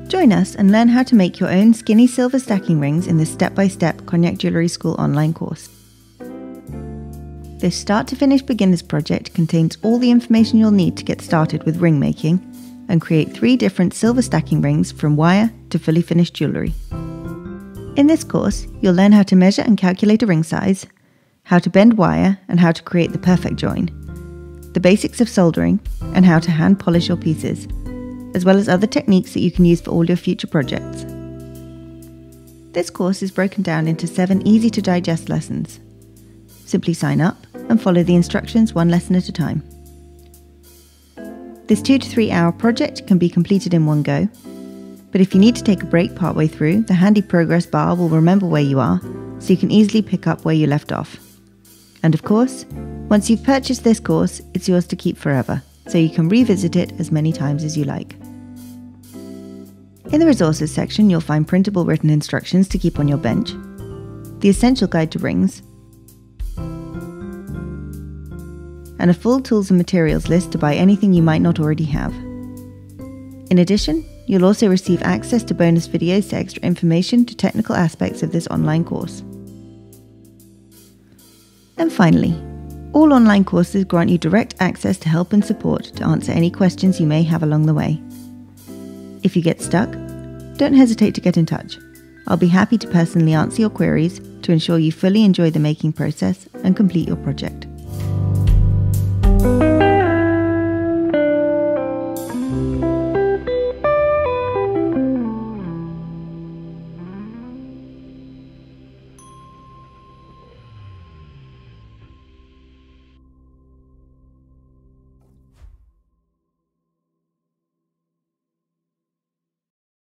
Join us and learn how to make your own skinny silver stacking rings in this step-by-step Cognac Jewellery School online course. This start-to-finish beginner's project contains all the information you'll need to get started with ring making and create 3 different silver stacking rings from wire to fully finished jewellery. In this course, you'll learn how to measure and calculate a ring size, how to bend wire and how to create the perfect join, the basics of soldering, and how to hand polish your pieces, as well as other techniques that you can use for all your future projects. This course is broken down into 7 easy-to-digest lessons. Simply sign up and follow the instructions one lesson at a time. This 2 to 3 hour project can be completed in one go, but if you need to take a break partway through, the handy progress bar will remember where you are, so you can easily pick up where you left off. And of course, once you've purchased this course, it's yours to keep forever, so you can revisit it as many times as you like. In the resources section, you'll find printable written instructions to keep on your bench, the essential guide to rings, and a full tools and materials list to buy anything you might not already have. In addition, you'll also receive access to bonus videos to extra information to technical aspects of this online course. And finally, all online courses grant you direct access to help and support to answer any questions you may have along the way. If you get stuck, don't hesitate to get in touch. I'll be happy to personally answer your queries to ensure you fully enjoy the making process and complete your project.